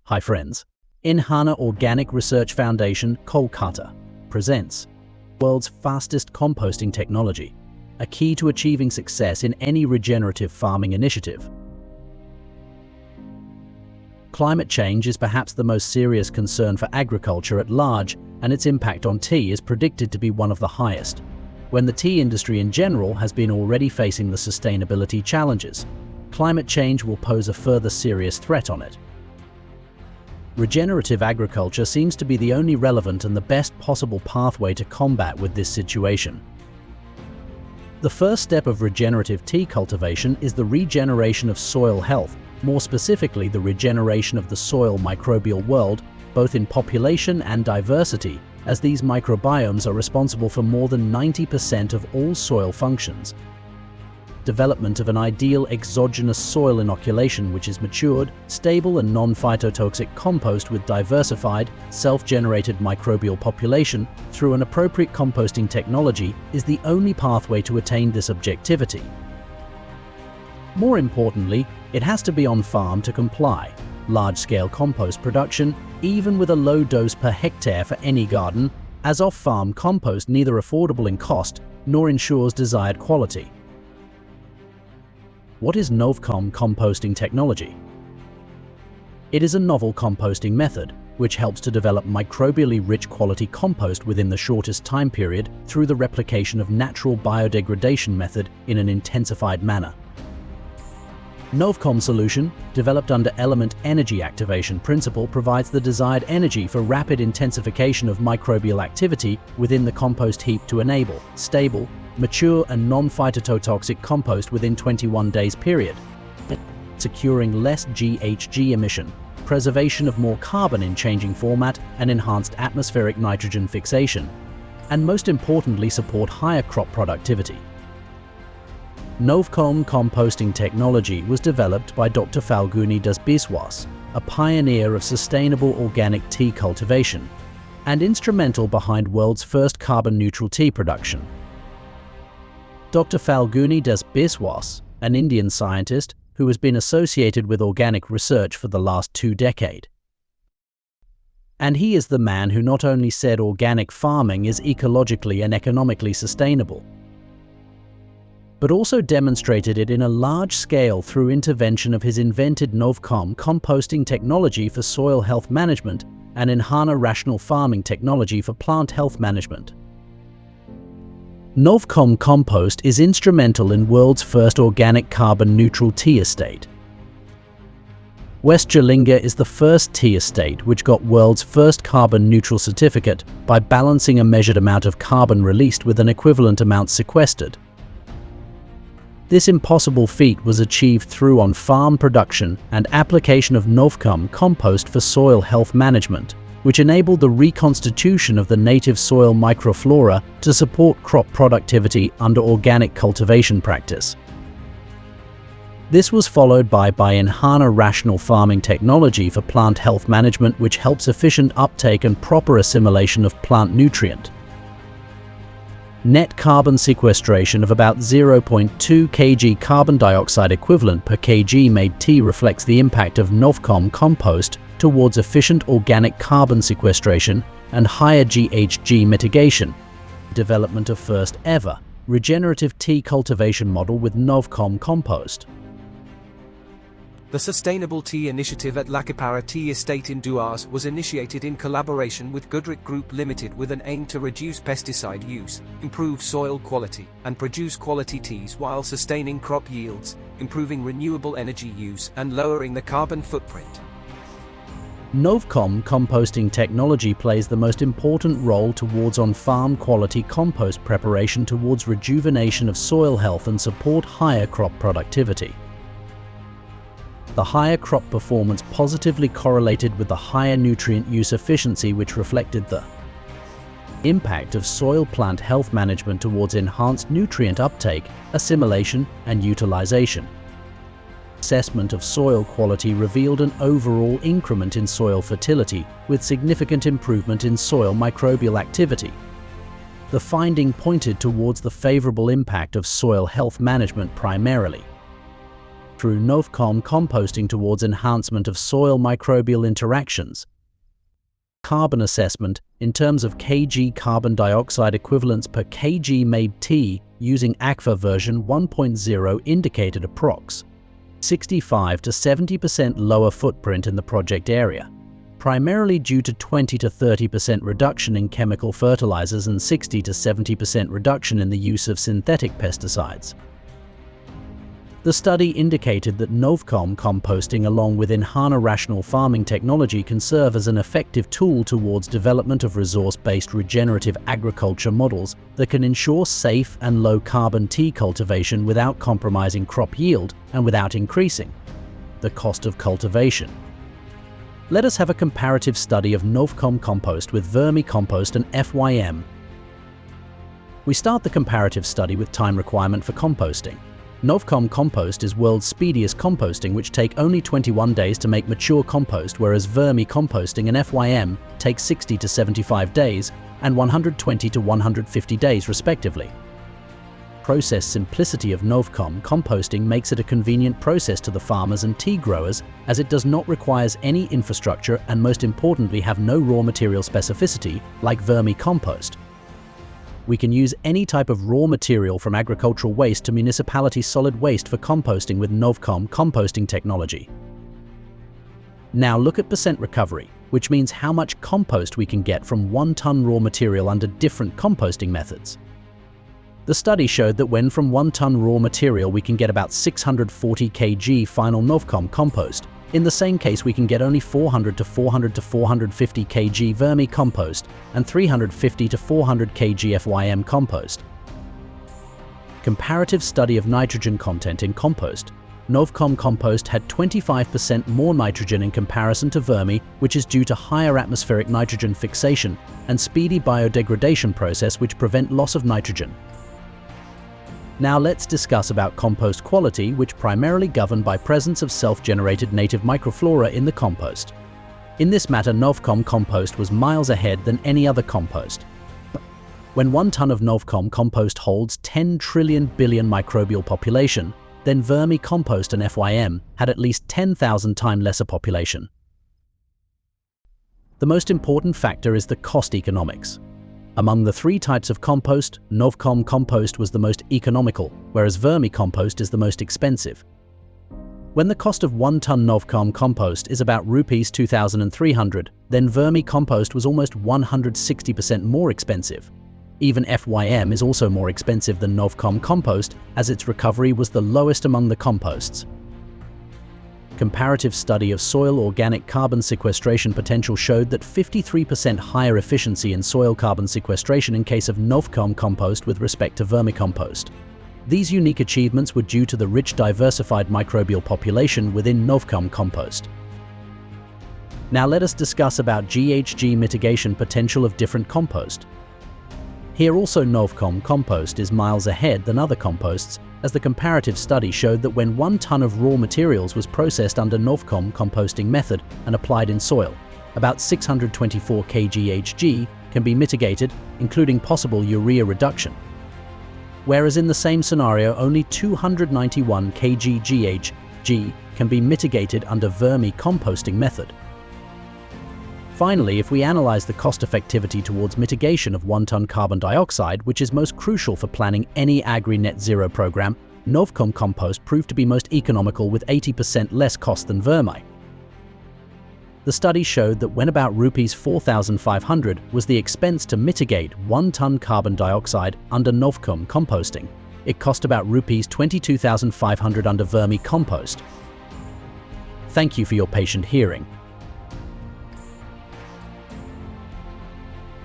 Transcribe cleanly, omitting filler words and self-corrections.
Hi friends, Enhanced Organic Research Foundation, Kolkata, presents world's fastest composting technology, a key to achieving success in any regenerative farming initiative. Climate change is perhaps the most serious concern for agriculture at large, and its impact on tea is predicted to be one of the highest, when the tea industry in general has been already facing the sustainability challenges. Climate change will pose a further serious threat on it. Regenerative agriculture seems to be the only relevant and the best possible pathway to combat with this situation. The first step of regenerative tea cultivation is the regeneration of soil health, more specifically the regeneration of the soil microbial world, both in population and diversity, as these microbiomes are responsible for more than 90% of all soil functions. Development of an ideal exogenous soil inoculation which is matured, stable and non-phytotoxic compost with diversified, self-generated microbial population through an appropriate composting technology is the only pathway to attain this objectivity. More importantly, it has to be on farm to comply. Large-scale compost production, even with a low dose per hectare for any garden, as off-farm compost neither affordable in cost nor ensures desired quality. What is Novcom composting technology? It is a novel composting method which helps to develop microbially rich quality compost within the shortest time period through the replication of natural biodegradation method in an intensified manner. Novcom solution, developed under element energy activation principle, provides the desired energy for rapid intensification of microbial activity within the compost heap to enable stable, mature and non-phytotoxic compost within 21 days period, securing less GHG emission, preservation of more carbon in changing format and enhanced atmospheric nitrogen fixation, and most importantly support higher crop productivity. Novcom composting technology was developed by Dr. Phalguni Das Biswas, a pioneer of sustainable organic tea cultivation, and instrumental behind world's first carbon-neutral tea production. Dr. Phalguni Das Biswas, an Indian scientist who has been associated with organic research for the last 2 decades. And he is the man who not only said organic farming is ecologically and economically sustainable, but also demonstrated it in a large scale through intervention of his invented Novcom composting technology for soil health management and Enhanced rational farming technology for plant health management. Novcom Compost is instrumental in world's first organic carbon-neutral tea estate. West Jalinga is the first tea estate which got world's first carbon-neutral certificate by balancing a measured amount of carbon released with an equivalent amount sequestered. This impossible feat was achieved through on-farm production and application of Novcom Compost for soil health management, which enabled the reconstitution of the native soil microflora to support crop productivity under organic cultivation practice. This was followed by Enhanced rational farming technology for plant health management, which helps efficient uptake and proper assimilation of plant nutrient. Net carbon sequestration of about 0.2 kg carbon dioxide equivalent per kg made tea reflects the impact of Novcom compost towards efficient organic carbon sequestration and higher GHG mitigation. Development of first ever regenerative tea cultivation model with Novcom compost. The Sustainable Tea Initiative at Lakipara Tea Estate in Duars was initiated in collaboration with Goodrick Group Limited with an aim to reduce pesticide use, improve soil quality, and produce quality teas while sustaining crop yields, improving renewable energy use, and lowering the carbon footprint. Novcom composting technology plays the most important role towards on-farm quality compost preparation towards rejuvenation of soil health and support higher crop productivity. The higher crop performance positively correlated with the higher nutrient use efficiency, which reflected the impact of soil plant health management towards enhanced nutrient uptake, assimilation, and utilization. Assessment of soil quality revealed an overall increment in soil fertility with significant improvement in soil microbial activity. The finding pointed towards the favorable impact of soil health management primarily. through Novcom composting towards enhancement of soil microbial interactions. Carbon assessment in terms of kg carbon dioxide equivalents per kg made T using ACFA version 1.0 indicated approx. 65 to 70% lower footprint in the project area, primarily due to 20 to 30% reduction in chemical fertilizers and 60 to 70% reduction in the use of synthetic pesticides. The study indicated that Novcom composting along with Enhana rational farming technology can serve as an effective tool towards development of resource-based regenerative agriculture models that can ensure safe and low-carbon tea cultivation without compromising crop yield and without increasing the cost of cultivation. Let us have a comparative study of Novcom compost with vermicompost and FYM. We start the comparative study with time requirement for composting. Novcom compost is world's speediest composting, which take only 21 days to make mature compost, whereas vermicomposting and FYM take 60 to 75 days and 120 to 150 days respectively. Process simplicity of Novcom composting makes it a convenient process to the farmers and tea growers, as it does not require any infrastructure and most importantly have no raw material specificity like vermicompost. We can use any type of raw material from agricultural waste to municipality solid waste for composting with Novcom composting technology. Now look at percent recovery, which means how much compost we can get from 1 ton raw material under different composting methods. The study showed that when from 1 ton raw material we can get about 640 kg final Novcom compost. In the same case, we can get only 400 to 450 kg vermicompost and 350 to 400 kg FYM compost. Comparative study of nitrogen content in compost. Novcom compost had 25% more nitrogen in comparison to vermi, which is due to higher atmospheric nitrogen fixation and speedy biodegradation process which prevent loss of nitrogen. Now let's discuss about compost quality, which primarily governed by presence of self-generated native microflora in the compost. In this matter, Novcom compost was miles ahead than any other compost. When 1 ton of Novcom compost holds 10 trillion billion microbial population, then vermicompost and FYM had at least 10,000 times lesser population. The most important factor is the cost economics. Among the 3 types of compost, Novcom compost was the most economical, whereas vermicompost is the most expensive. When the cost of 1 ton Novcom compost is about Rs 2,300, then vermicompost was almost 160% more expensive. Even FYM is also more expensive than Novcom compost, as its recovery was the lowest among the composts. Comparative study of soil organic carbon sequestration potential showed that 53% higher efficiency in soil carbon sequestration in case of Novcom compost with respect to vermicompost. These unique achievements were due to the rich diversified microbial population within Novcom compost. Now let us discuss about GHG mitigation potential of different compost. Here also Novcom compost is miles ahead than other composts, as the comparative study showed that when 1 ton of raw materials was processed under Novcom composting method and applied in soil, about 624 kg/Hg can be mitigated, including possible urea reduction. Whereas in the same scenario, only 291 kg/Hg can be mitigated under vermicomposting method. Finally, if we analyze the cost effectivity towards mitigation of 1 ton carbon dioxide, which is most crucial for planning any agri-net zero program, Novcom compost proved to be most economical with 80% less cost than vermi. The study showed that when about Rs 4,500 was the expense to mitigate 1 ton carbon dioxide under Novcom composting, it cost about Rs 22,500 under vermicompost. Thank you for your patient hearing.